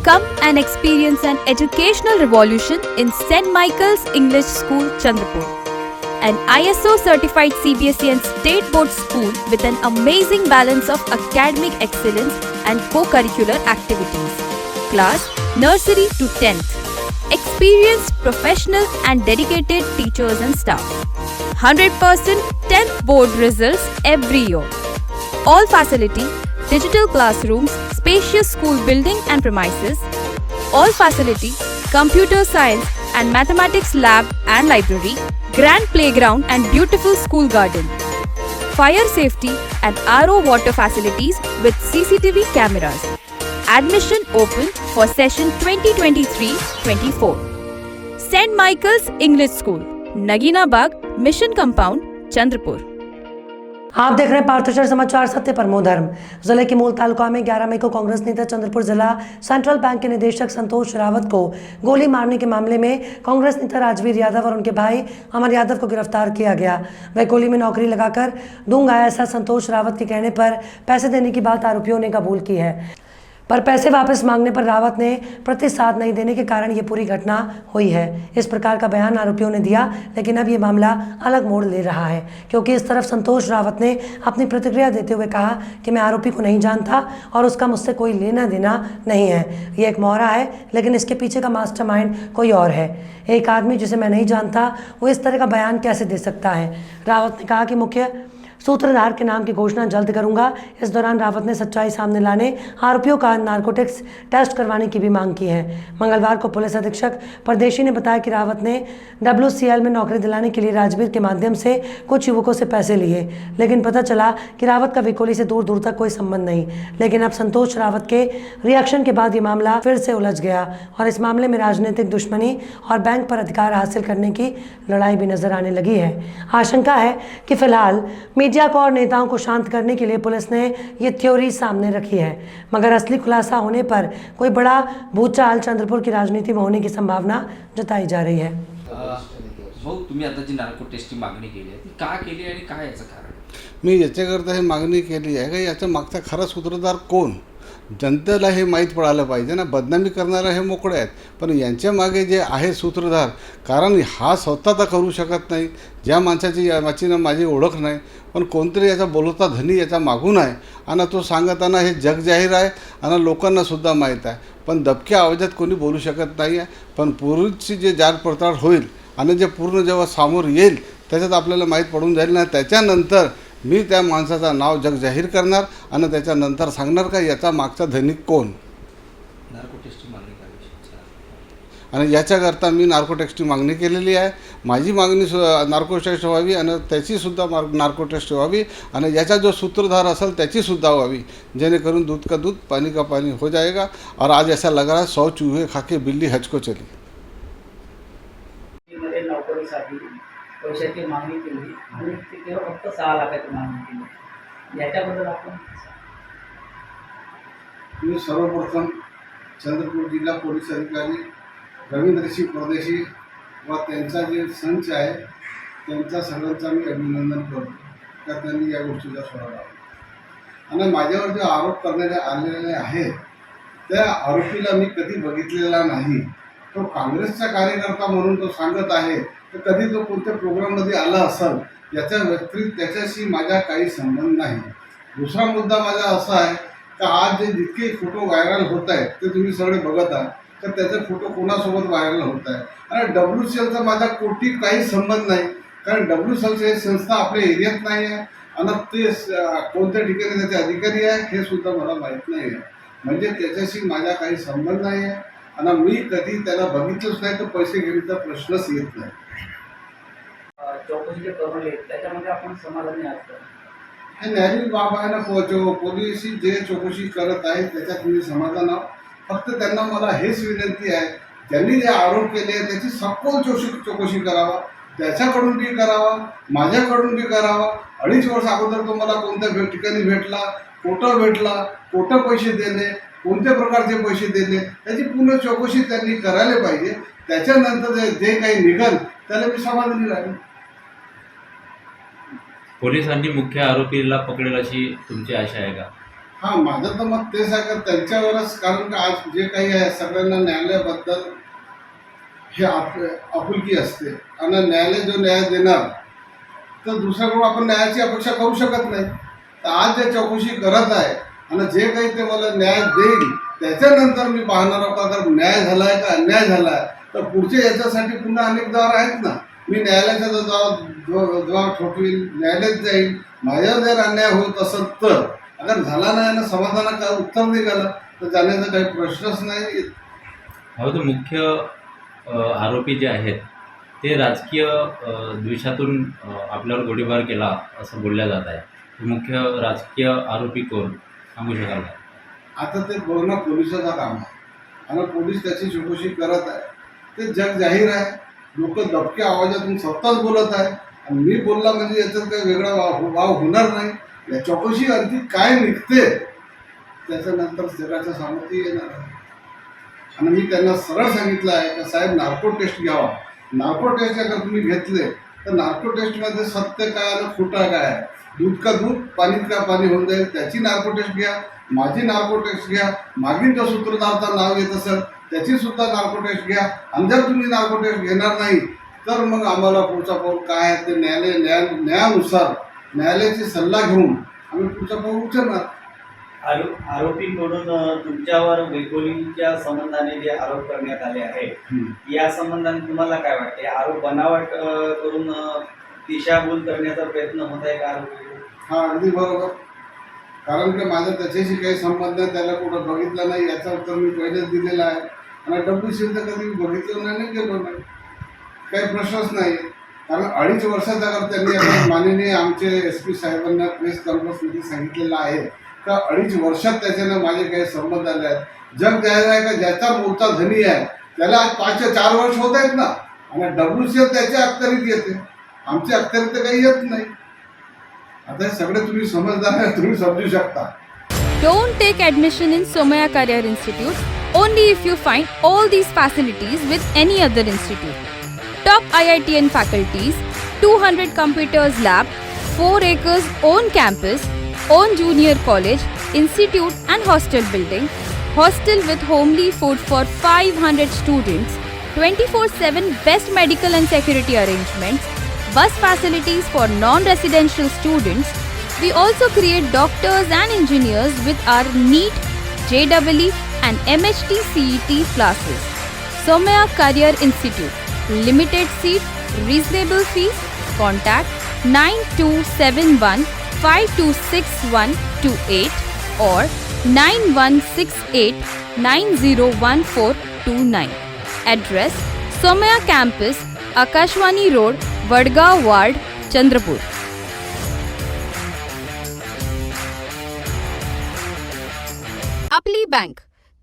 Come and experience an educational revolution in St. Michael's English School, Chandrapur. An ISO certified CBSE and state board school with an amazing balance of academic excellence and co-curricular activities. Class nursery to 10th. Experienced, professional and dedicated teachers and staff. 100% 10th board results every year. All facility, digital classrooms, spacious school building and premises. All facility, computer science and mathematics lab and library. Grand playground and beautiful school garden. Fire safety and RO water facilities with CCTV cameras. Admission open for session 2023-24. St. Michael's English School, Nagina Bagh, Mission Compound, Chandrapur. आप देख रहे हैं पार्थचर समाचार सत्य परमो धर्म। जिले के मूल तालुका में 11 मई को कांग्रेस नेता चंद्रपुर जिला सेंट्रल बैंक के निदेशक संतोष रावत को गोली मारने के मामले में कांग्रेस नेता राजवीर यादव और उनके भाई अमर यादव को गिरफ्तार किया गया। वह गोली में नौकरी लगाकर दूंगा ऐसा संतोष रावत के कहने पर पैसे देने की बात आरोपियों ने कबूल की है, पर पैसे वापस मांगने पर रावत ने प्रतिसाद नहीं देने के कारण ये पूरी घटना हुई है। इस प्रकार का बयान आरोपियों ने दिया, लेकिन अब ये मामला अलग मोड़ ले रहा है, क्योंकि इस तरफ संतोष रावत ने अपनी प्रतिक्रिया देते हुए कहा कि मैं आरोपी को नहीं जानता और उसका मुझसे कोई लेना देना नहीं है। ये एक मोहरा है, लेकिन इसके पीछे का मास्टरमाइंड कोई और है। एक आदमी जिसे मैं नहीं जानता वो इस तरह का बयान कैसे दे सकता है। रावत ने कहा कि मुख्य सूत्रधार के नाम की घोषणा जल्द करूंगा। इस दौरान रावत ने सच्चाई सामने लाने आरोपियों का नारकोटिक्स टेस्ट करवाने की भी मांग की है। मंगलवार को पुलिस अधीक्षक परदेशी ने बताया कि रावत ने WCL में नौकरी दिलाने के लिए राजवीर के माध्यम से कुछ युवकों से पैसे लिए, लेकिन पता चला कि रावत का विकोली से दूर दूर तक कोई संबंध नहीं। लेकिन अब संतोष रावत के रिएक्शन के बाद ये मामला फिर से उलझ गया और इस मामले में राजनीतिक दुश्मनी और बैंक पर अधिकार हासिल करने की लड़ाई भी नजर आने लगी है। आशंका है कि फिलहाल मीडिया को और नेताओं को शांत करने के लिए पुलिस ने ये थ्योरी सामने रखी है, मगर असली खुलासा होने पर कोई बड़ा भूचाल चंद्रपुर की राजनीति में होने की संभावना जताई जा रही है। भाऊ, तुम्ही आता जी नार्को टेस्टची मागणी केली आहे ती का केली आणि काय याचं कारण? मी याच्याकरता हे मागणी केली आहे का याचा मागचा खरा सूत्रधार कोण, जनतेला हे माहीत पडायला पाहिजे ना। बदनामी करणारे हे मोकळे आहेत, पण यांच्या मागे जे आहे सूत्रधार, कारण हा स्वतः तर करू शकत नाही, ज्या माणसाची याची ना माझी ओळख नाही, पण कोणतरी याचा बोलता धनी याचा मागून आहे आणि तो सांगताना हे जग जाहीर आहे आणि लोकांनासुद्धा माहीत आहे, पण दबक्या आवाजात कोणी बोलू शकत नाही आहे। पण पूर्वीची जे जाड पडताळ होईल आणि जे पूर्ण जेव्हा समोर येईल त्याच्यात आपल्याला माहीत पडून जाईल ना, त्याच्यानंतर मी त्या माणसाचं नाव जग जाहीर करणार आणि त्याच्यानंतर सांगणार का याचा मागचा धनिक कोण। नार्को टेस्टची मागणी करायची आणि याच्याकरता मी नार्को टेस्टची मागणी केलेली आहे। माझी मागणी नार्को टेस्ट व्हावी आणि त्याचीसुद्धा नार्को टेस्ट व्हावी आणि याचा जो सूत्रधार असेल त्याचीसुद्धा व्हावी, जेणेकरून दूध का दूध पानी का पानी हो जाएगा। और आज ऐसा लग रहा है 100 चूहे खा के बिल्ली हज को चली। नोकरीसाठी पैशाची मागणी केली आणि तेव्हा फक्त 6 लाखाची मागणी केली। याच्याबद्दल आपण मी सर्वप्रथम चंद्रपूर जिल्हा पोलीस अधिकारी रवींद्रसिंह परदेशी व त्यांचा जे संच आहे त्यांचा सगळ्यांचा मी अभिनंदन करतो का त्यांनी या गोष्टीचा सोडा लावला। आणि माझ्यावर जो आरोप करण्यात आलेले आहे त्या आरोपीला मी कधी बघितलेला नाही। तो काँग्रेसचा कार्यकर्ता म्हणून तो सांगत आहे, तर कधी तो कोणत्या प्रोग्राममध्ये आला असेल याच्या व्यतिरिक्त त्याच्याशी माझा काही संबंध नाही। दुसरा मुद्दा माझा असा आहे की आज जे जितके फोटो व्हायरल होत आहेत ते तुम्ही सगळे बघत आहात, तर त्याचे फोटो कोणासोबत व्हायरल होत आहे आणि WCLचा माझा कोटी काही संबंध नाही, कारण WCLची हे संस्था आपल्या एरियात नाही आहे आणि ते कोणत्या ठिकाणी त्याचे अधिकारी आहे हे सुद्धा मला माहीत नाही आहे। म्हणजे त्याच्याशी माझा काही संबंध नाही आहे आणि मी कधी त्याला बघितलंच नाही, तर पैसे घेण्याचा प्रश्नच येत नाही। चौकशीचे प्रमाण आहेत त्याच्यामध्ये आपण समाधानी आहात? हे न्यायालयीन बाब आहे ना, पोलीस जे चौकशी करत आहे त्याच्यात मी समाधान आहोत। फक्त त्यांना मला हेच विनंती आहे, त्यांनी जे आरोप केले त्याची सखोल चौकशी करावा, त्याच्याकडून बी करावा, माझ्याकडून बी करावा। 2.5 वर्ष अगोदर तो मला कोणत्या ठिकाणी भेटला, कुठं भेटला, कुठं पैसे दिले, कोणत्या प्रकारचे पैसे दिले, त्याची पूर्ण चौकशी त्यांनी करायला पाहिजे। त्याच्यानंतर जे काही निघाल त्याला मी समाधानी राहील। पोलिसांनी मुख्य आरोपीला पकडेल अशी तुमची आशा आहे का? हा, माझं तर मत तेच आहे का त्यांच्यावरच, कारण का आज जे काही आहे सगळ्यांना न्यायालयाबद्दल हे आपुलकी असते आणि न्यायालय जो न्याय देणार तर दुसऱ्याकडून आपण न्यायाची अपेक्षा करू शकत नाही. तर आज जे चौकशी करत आहे आणि जे काही ते मला न्याय देईल त्याच्यानंतर मी पाहणार आहोत का तर न्याय झाला आहे का अन्याय झाला आहे. तर पुढचे याच्यासाठी पुन्हा अनेक द्वार आहेत ना. मी न्यायालयाचा द्वार ठोठवील, न्यायालयात जाईल. माझ्यावर जर अन्याय होत असेल तर अगर झाला नाही आणि समाधानात काय उत्तर निघालं तर जाण्याचा काही प्रश्नच नाही. हो, तर मुख्य आरोपी जे आहेत ते राजकीय द्वेषातून आपल्यावर गोळीबार केला असं बोलल्या जात आहे. मुख्य राजकीय आरोपी कोण सांगू शकाल का? आता ते बघणं पोलिसाचं काम आहे आणि पोलीस त्याची चौकशी करत आहे. ते जग जाहीर आहे. लोक दबक्या आवाजातून स्वतःच बोलत आहे आणि मी बोलला म्हणजे याच्यात काही वेगळा वाव होणार नाही. या चौकशी आणखी काय निघते त्याच्यानंतर जगाच्या समोर येणार आहे. आणि मी त्यांना सरळ सांगितलं आहे की साहेब नार्को टेस्ट घ्यावा. नार्को टेस्ट अगर तुम्ही घेतले तर नार्को टेस्टमध्ये सत्य काय आणि खोटा काय आहे, दूध का दूध पाणीत का पाणी होऊन जाईल, त्याची नार्को टेस्ट घ्या. माझी नार्को टेस्ट घ्या. मागील जो सूत्रधारचा नाव येत असेल त्याची सुद्धा नार्को टेस्ट घ्या. आणि जर तुम्ही नार्को टेस्ट घेणार नाही तर मग आम्हाला पुढचा पाऊल काय आहे ते न्यायानुसार न्यायालयाची सल्ला घेऊन आम्ही पुढचा पाऊल उचलणार. आरोपींकडून तुमच्यावर वेगोलीच्या संबंधाने जे आरोप करण्यात आले आहेत या संबंधाने तुम्हाला काय वाटते? आरोप बनावट करून दिशाभूल करण्याचा प्रयत्न होत आहे का आरोपी? हा, अगदी बरोबर. कारण की माझा त्याच्याशी काही संबंध नाही, त्याला कुठं बघितलं नाही याचं उत्तर मी पहिलेच दिलेलं आहे. आणि WC तर कधी बघितलं नाही, गेलो नाही, काही प्रश्नच नाही. कारण 2.5 वर्षाचा अगर त्यांनी आपण माननीय आमचे SP साहेबांना प्रेस कॉन्फरन्समध्ये सांगितलेलं आहे का 2.5 वर्षात त्याच्यानं माझे काही संबंध आले आहेत. जग जाहीर आहे का ज्याचा मूळचा धनी आहे त्याला आज 5 ते 4 वर्ष होत आहेत ना. आणि WCL त्याच्या अखत्यारीत येते, आमच्या अखत्यारीत तर काही येत नाही. आता हे सगळे तुम्ही समजदार आहे, तुम्ही समजू शकता. Don't take admission in Somaya Career Institute only if you find all these facilities with any other institute. Top IITN faculties, 200 computers lab, 4 acres own campus, own junior college, institute and hostel building, hostel with homely food for 500 students, 24/7 best medical and security arrangements, bus facilities for non-residential students. We also create doctors and engineers with our NEET, JEE and MHT CET classes. Somaya Career Institute. Limited seat, reasonable fees. Contact 9271 526128 or 9168 901429. Address: Somaya Campus, Akashwani Road, Vadgaon Ward, Chandrapur. आपली bank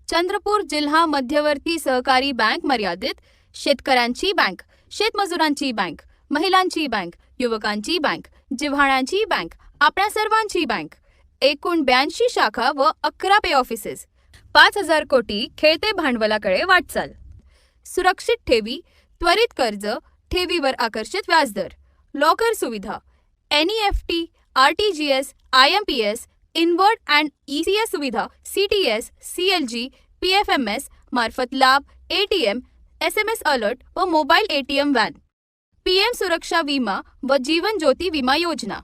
Chandrapur जिल्हा मध्यवर्ती सहकारी bank मर्यादित, शेतकऱ्यांची bank, शेतमजुरांची bank, महिलांची bank, युवकांची bank, जिव्हाळ्यांची bank, आपल्या सर्वांची bank. एकूण 82 शाखा व 11 पे ऑफिसेस. 5,000 कोटी खेळते भांडवलाकडे वाटचाल. सुरक्षित ठेवी, त्वरित कर्ज, ठेवीवर आकर्षित व्याजदर, लॉकर सुविधा, NEFT, RTGS, IMPS, inward and ECS सुविधा, CTS, CLG, PFMS मार्फत लाभ, ATM, SMS अलर्ट व मोबाईल ATM व्हॅन. PM सुरक्षा विमा व जीवन ज्योती विमा योजना.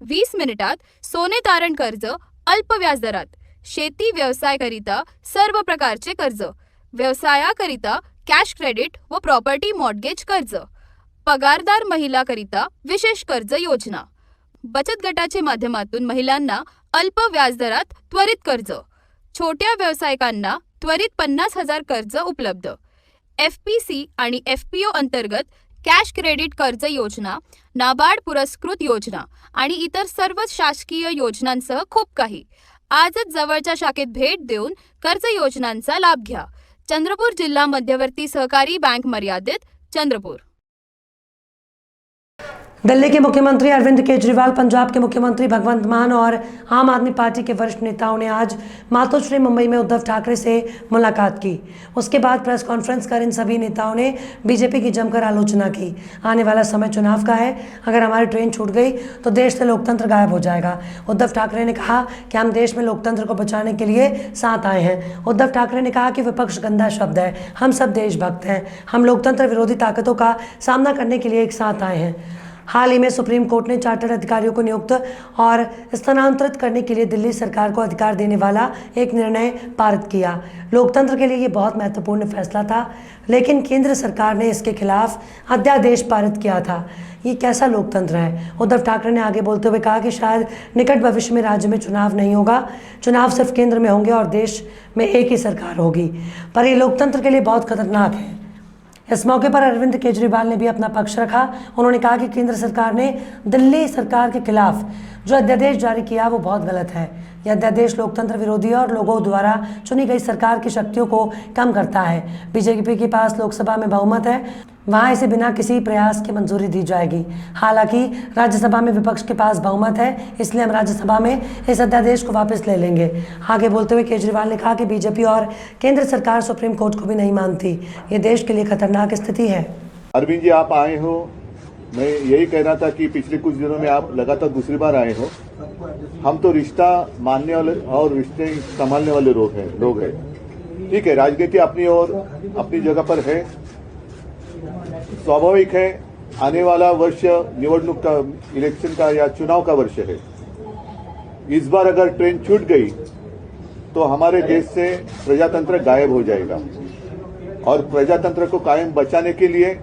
20 मिनिटात सोने तारण कर्ज अल्प व्याजदरात. शेती व्यवसायाकरिता सर्व प्रकारचे कर्ज. व्यवसायाकरिता कॅश क्रेडिट व प्रॉपर्टी मॉर्टगेज कर्ज. पगारदार महिलाकरिता विशेष कर्ज योजना. बचत गटाच्या माध्यमातून महिलांना अल्प व्याजदरात त्वरित कर्ज. छोट्या व्यावसायिकांना त्वरित 50,000 कर्ज उपलब्ध. FPC आणि FPO अंतर्गत कॅश क्रेडिट कर्ज योजना, नाबार्ड पुरस्कृत योजना आणि इतर सर्व शासकीय योजनांसह खूप काही. आजच जवळच्या शाखेत भेट देऊन कर्ज योजनांचा लाभ घ्या. चंद्रपूर जिल्हा मध्यवर्ती सहकारी बँक मर्यादित, चंद्रपूर. दिल्ली के मुख्यमंत्री अरविंद केजरीवाल, पंजाब के मुख्यमंत्री भगवंत मान और आम आदमी पार्टी के वरिष्ठ नेताओं ने आज मातोश्री मुंबई में उद्धव ठाकरे से मुलाकात की। उसके बाद प्रेस कॉन्फ्रेंस कर इन सभी नेताओं ने बीजेपी की जमकर आलोचना की। आने वाला समय चुनाव का है, अगर हमारी ट्रेन छूट गई तो देश से लोकतंत्र गायब हो जाएगा। उद्धव ठाकरे ने कहा कि हम देश में लोकतंत्र को बचाने के लिए साथ आए हैं। उद्धव ठाकरे ने कहा कि विपक्ष गंदा शब्द है, हम सब देशभक्त हैं, हम लोकतंत्र विरोधी ताकतों का सामना करने के लिए एक साथ आए हैं। हाल ही में सुप्रीम कोर्ट ने चार्टर्ड अधिकारियों को नियुक्त और स्थानांतरित करने के लिए दिल्ली सरकार को अधिकार देने वाला एक निर्णय पारित किया। लोकतंत्र के लिए ये बहुत महत्वपूर्ण फैसला था, लेकिन केंद्र सरकार ने इसके खिलाफ अध्यादेश पारित किया था। ये कैसा लोकतंत्र है? उद्धव ठाकरे ने आगे बोलते हुए कहा कि शायद निकट भविष्य में राज्य में चुनाव नहीं होगा, चुनाव सिर्फ केंद्र में होंगे और देश में एक ही सरकार होगी, पर ये लोकतंत्र के लिए बहुत खतरनाक है। इस मौके पर अरविंद केजरीवाल ने भी अपना पक्ष रखा। उन्होंने कहा कि केंद्र सरकार ने दिल्ली सरकार के खिलाफ जो अध्यादेश जारी किया वो बहुत गलत है। यह अध्यादेश लोकतंत्र विरोधी है और लोगों द्वारा चुनी गई सरकार की शक्तियों को कम करता है। बीजेपी के पास लोकसभा में बहुमत है, वहाँ इसे बिना किसी प्रयास की मंजूरी दी जाएगी। हालांकि राज्यसभा में विपक्ष के पास बहुमत है, इसलिए हम राज्यसभा में इस अध्यादेश को वापस ले लेंगे। आगे बोलते हुए केजरीवाल ने कहा कि बीजेपी और केंद्र सरकार सुप्रीम कोर्ट को भी नहीं मानती। ये देश के लिए खतरनाक स्थिति है। अरविंद जी, आप आए हो, मैं यही कहना था कि पिछले कुछ दिनों में आप लगातार दूसरी बार आए हो। हम तो रिश्ता मानने वाले और रिश्ते संभालने वाले लोग हैं। ठीक है, राजनीति अपनी और अपनी जगह पर है, स्वाभाविक है। आने वाला वर्ष निवडणूक का, इलेक्शन का या चुनाव का वर्ष है। इस बार अगर ट्रेन छूट गई तो हमारे देश से प्रजातंत्र गायब हो जाएगा, और प्रजातंत्र को कायम बचाने के लिए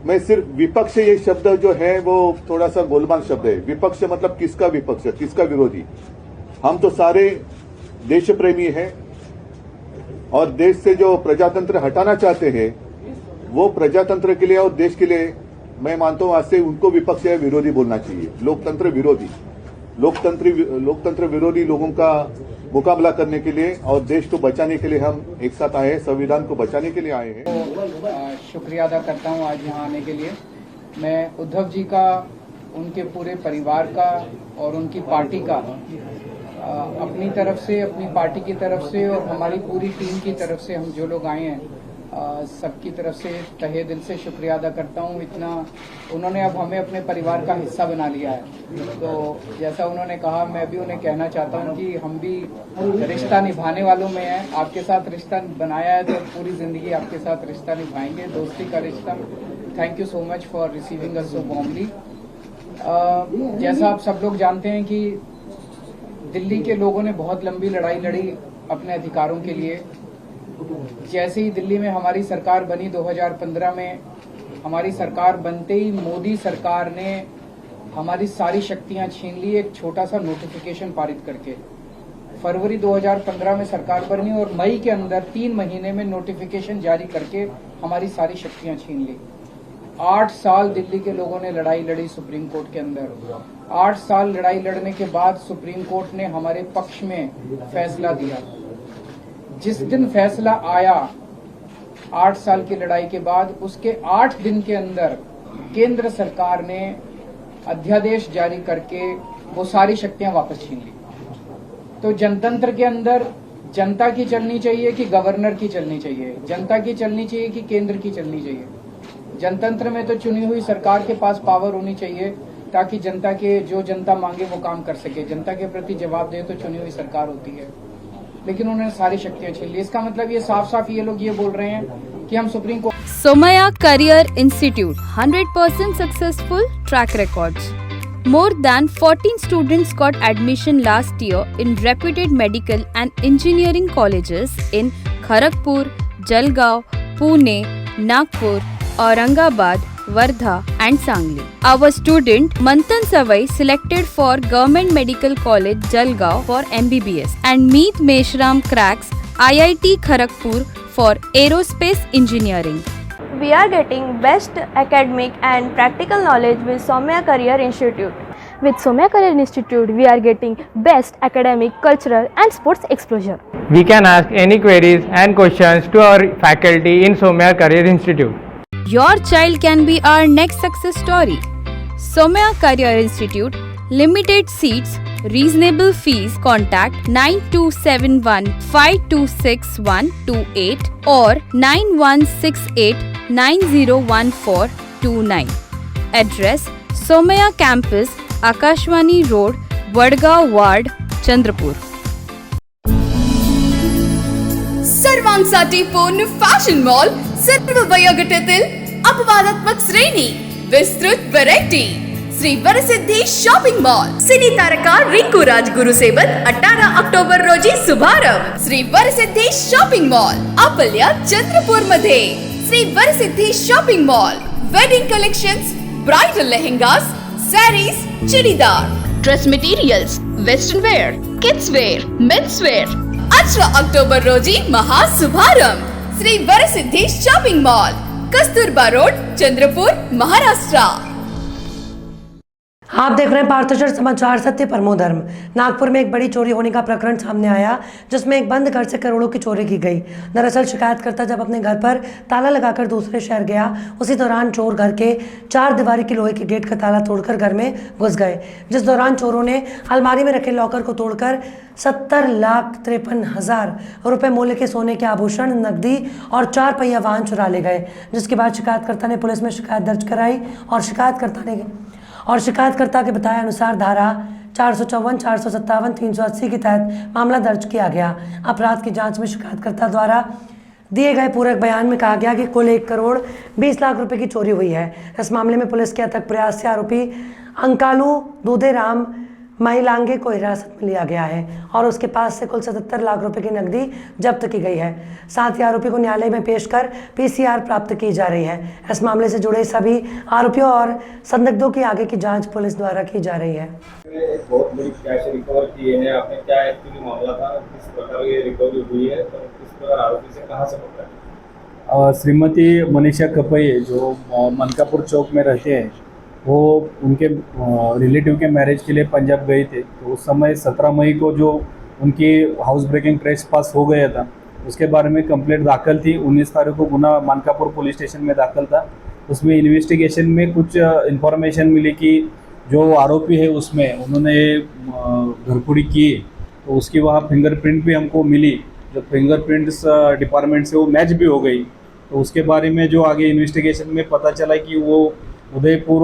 मैं सिर्फ विपक्ष, ये शब्द जो है वो थोड़ा सा गोलमाल शब्द है। विपक्ष मतलब किसका विपक्ष, किसका विरोधी? हम तो सारे देश प्रेमी हैं, और देश से जो प्रजातंत्र हटाना चाहते हैं वो प्रजातंत्र के लिए और देश के लिए मैं मानता हूं आज से उनको विपक्ष या विरोधी बोलना चाहिए। लोकतंत्र विरोधी, लोकतंत्र विरोधी लोगों का मुकाबला करने के लिए और देश को बचाने के लिए हम एक साथ आए हैं, संविधान को बचाने के लिए आए हैं। तो शुक्रिया अदा करता हूं आज यहाँ आने के लिए। मैं उद्धव जी का, उनके पूरे परिवार का और उनकी पार्टी का अपनी तरफ से, अपनी पार्टी की तरफ से और हमारी पूरी टीम की तरफ से, हम जो लोग आए हैं सबकी तरफ से तहे दिल से शुक्रिया अदा करता हूं। इतना उन्होंने अब हमें अपने परिवार का हिस्सा बना लिया है। तो जैसा उन्होंने कहा, मैं भी उन्हें कहना चाहता हूं कि हम भी रिश्ता निभाने वालों में हैं। आपके साथ रिश्ता बनाया है तो पूरी जिंदगी आपके साथ रिश्ता निभाएंगे, दोस्ती का रिश्ता। Thank you so much for receiving us so warmly. जैसा आप सब लोग जानते हैं कि दिल्ली के लोगों ने बहुत लंबी लड़ाई लड़ी अपने अधिकारों के लिए। जैसे ही दिल्ली में हमारी सरकार बनी 2015 में, हमारी सरकार बनते ही मोदी सरकार ने हमारी सारी शक्तियां छीन ली एक छोटा सा नोटिफिकेशन पारित करके। फरवरी 2015 में सरकार बनी और मई के अंदर 3 महीने में नोटिफिकेशन जारी करके हमारी सारी शक्तियां छीन ली। 8 साल दिल्ली के लोगों ने लड़ाई लड़ी सुप्रीम कोर्ट के अंदर। 8 साल लड़ाई लड़ने के बाद सुप्रीम कोर्ट ने हमारे पक्ष में फैसला दिया। जिस दिन फैसला आया 8 साल की लड़ाई के बाद, उसके 8 दिन के अंदर केंद्र सरकार ने अध्यादेश जारी करके वो सारी शक्तियां वापस छीन ली। तो जनतंत्र के अंदर जनता की चलनी चाहिए कि गवर्नर की चलनी चाहिए, जनता की चलनी चाहिए कि केंद्र की चलनी चाहिए। जनतंत्र में तो चुनी हुई सरकार के पास पावर होनी चाहिए ताकि जनता के जो जनता मांगे वो काम कर सके, जनता के प्रति जवाब दे तो चुनी हुई सरकार होती है। लेकिन उन्होंने सारी शक्तियां छीन ली। इसका मतलब ये साफ साफ ये लोग ये बोल रहे हैं कि हम supreme court. Somaya Career Institute, 100% successful track records. More than 14 students got admission last year in reputed medical and engineering colleges in Kharagpur, Jalgaon, Pune, Nagpur, Aurangabad, Wardha and Sangli. Our student Manthan Savai selected for Government Medical College Jalgaon for MBBS and Meet Meshram cracks IIT Kharagpur for Aerospace Engineering. We are getting best academic and practical knowledge with Somaya Career Institute. With Somaya Career Institute, we are getting best academic, cultural and sports exposure. We can ask any queries and questions to our faculty in Somaya Career Institute. Your child can be our next success story. Somya Career Institute, limited seats, reasonable fees. Contact 9271526128 or 9168901429. Address Somya Campus, Akashwani Road, Vadgaon Ward, Chandrapur. सर्वांसाठी पूर्ण fashion mall, सर्व वयोगटातील अपवादात्मक श्रेणी, विस्तृत variety. Shri Varsiddhi shopping mall, सिनी तारका Rinku राजगुरुसोबत 18 October रोजी शुभारंभ. श्री वरसिद्धी शॉपिंग मॉल आपल्या चंद्रपूर मध्ये. Shri Varsiddhi shopping mall, wedding collections, bridal lehengas, saris, churidar, dress materials, western wear, kids wear, men's wear. 18 October रोजी महाशुभारंभ. Shri Varsiddhi shopping mall, Kasturba road, Chandrapur, Maharashtra. आप देख रहे हैं पार्थचर समाचार। सत्य परमो धर्म। नागपुर में एक बड़ी चोरी होने का प्रकरण सामने आया, जिसमें एक बंद घर से करोड़ों की चोरी की गई। दरअसल शिकायतकर्ता जब अपने घर पर ताला लगाकर दूसरे शहर गया, उसी दौरान चोर घर के 4 दीवारी के लोहे के गेट का ताला तोड़कर घर में घुस गए, जिस दौरान चोरों ने अलमारी में रखे लॉकर को तोड़कर 70,53,000 रुपए मूल्य के सोने के आभूषण, नकदी और 4 पहिया वाहन चुरा ले गए। जिसके बाद शिकायतकर्ता ने पुलिस में शिकायत दर्ज कराई और शिकायतकर्ता के बताए अनुसार धारा 454, 457, 380 के तहत मामला दर्ज किया गया। अपराध की जांच में शिकायतकर्ता द्वारा दिए गए पूरक बयान में कहा गया कि कुल 1,20,00,000 रुपए की चोरी हुई है। इस मामले में पुलिस के अथक प्रयास से आरोपी अंकालू दूधेराम महिलांगे को हिरासत में लिया गया है और उसके पास से कुल 77 लाख रुपए की नकदी जब्त की गई है। साथ ही आरोपी को न्यायालय में पेश कर PCR प्राप्त की जा रही है। इस मामले से जुड़े सभी आरोपियों और संदिग्धों की आगे की जांच पुलिस द्वारा की जा रही है। बहुत बड़ी कैश रिकवर की है, आपने क्या एक्चुअली मामला था, किस प्रकार ये रिकवरी हुई है, तो किस प्रकार आरोपी से कहाँ से पकड़ा? श्रीमती मनीषा कपई जो मनकापुर चौक में रहते हैं, वो उनके रिलेटिव के मैरिज के लिए पंजाब गए थे। तो उस समय 17 मई को जो उनकी हाउस ब्रेकिंग ट्रेस पास हो गया था, उसके बारे में कंप्लेंट दाखिल थी। 19 तारीख को गुना मनकापुर पुलिस स्टेशन में दाखिल था। उसमें इन्वेस्टिगेशन में कुछ इन्फॉर्मेशन मिली कि जो आरोपी है उसमें उन्होंने घरपुड़ी की, तो उसकी वहाँ फिंगरप्रिंट भी हमको मिली। जो फिंगरप्रिंट्स डिपार्टमेंट से वो मैच भी हो गई। तो उसके बारे में जो आगे इन्वेस्टिगेशन में पता चला कि वो उदयपुर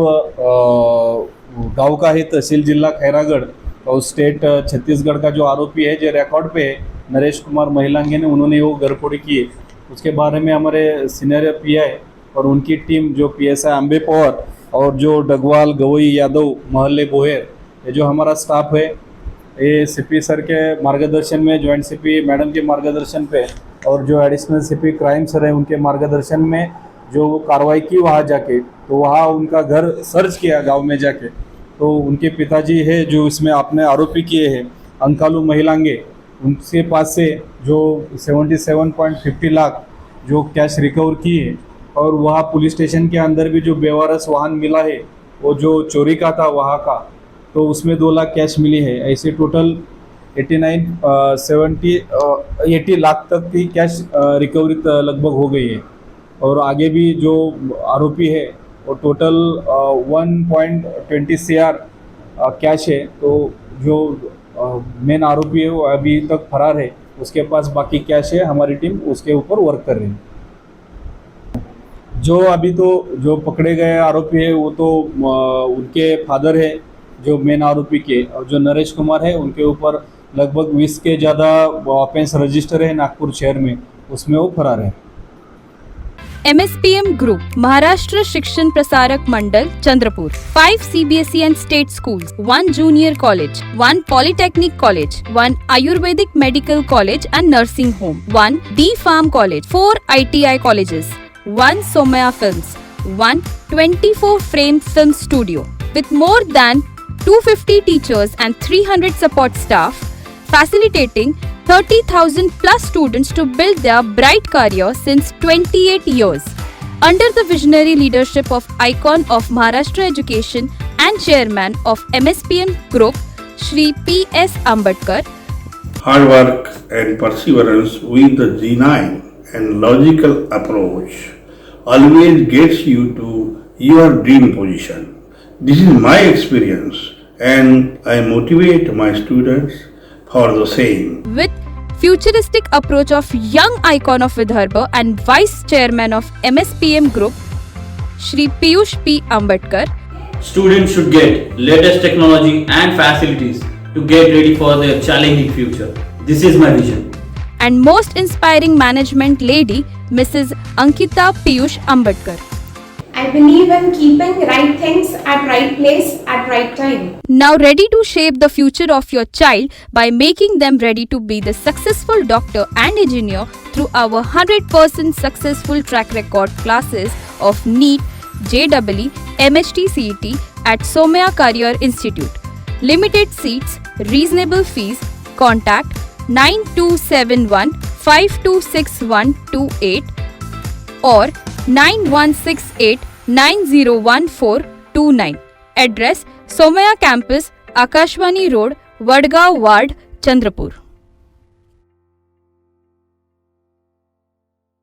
गांव का है, तहसील जिला खैरागढ़ और स्टेट छत्तीसगढ़ का जो आरोपी है, जो रिकॉर्ड पे है, नरेश कुमार महिलांगे ने, उन्होंने वो घरफोड़ी की है। उसके बारे में हमारे सीनियर PI और उनकी टीम जो PSI अंबे पवार और जो डगवाल, गवई, यादव, महल्ले, बोहेर, ये जो हमारा स्टाफ है, ये CP सर के मार्गदर्शन में, जॉइंट CP मैडम के मार्गदर्शन पे और जो एडिशनल CP क्राइम सर है उनके मार्गदर्शन में जो कार्रवाई की वहाँ जाके, तो वहाँ उनका घर सर्च किया गांव में जाके। तो उनके पिताजी है जो इसमें आपने आरोपी किए हैं, अंकालू महिलांगे, उनके पास से जो 77.50 लाख जो कैश रिकवर की है। और वहाँ पुलिस स्टेशन के अंदर भी जो बेवारस वाहन मिला है, वो जो चोरी का था वहाँ का, तो उसमें 2 लाख कैश मिली है। ऐसे टोटल 80 लाख तक की कैश रिकवरी लगभग हो गई है। और आगे भी जो आरोपी है वो टोटल 1.20 CR कैश है। तो जो मेन आरोपी है वो अभी तक फरार है, उसके पास बाकी कैश है। हमारी टीम उसके ऊपर वर्क कर रही है। जो अभी तो जो पकड़े गए आरोपी है वो तो उनके फादर है जो मेन आरोपी के, और जो नरेश कुमार है उनके ऊपर लगभग 20 के ज़्यादा ऑफेंस रजिस्टर है नागपुर शहर में, उसमें वो फरार है। MSPM Group, Maharashtra Shikshan Prasarak Mandal, Chandrapur. 5 CBSE and state schools, 1 junior college, 1 polytechnic college, 1 Ayurvedic medical college and nursing home, 1 D Farm college, 4 ITI colleges, 1 Somya Films, 1 24 frame film studio with more than 250 teachers and 300 support staff, facilitating 30,000 plus students to build their bright career since 28 years. Under the visionary leadership of icon of Maharashtra education and chairman of MSPM Group, Shri P.S. Ambedkar. Hard work and perseverance with the genuine and logical approach always gets you to your dream position. This is my experience and I motivate my students for the same. With futuristic approach of young icon of Vidarbha and vice chairman of MSPM Group, Shri Piyush P. Ambedkar, students should get latest technology and facilities to get ready for their challenging future. This is my vision. and most inspiring management lady, Mrs. Ankita Piyush Ambedkar. I believe in keeping right things at right place at right time. Now ready to shape the future of your child by making them ready to be the successful doctor and engineer through our 100% successful track record classes of NEET, JEE, MHT CET at Somya Career Institute. Limited seats, reasonable fees. Contact 9271 526128 or 9168 901429. Address Somya Campus, Akashwani Road, Vadgaon Ward, Chandrapur.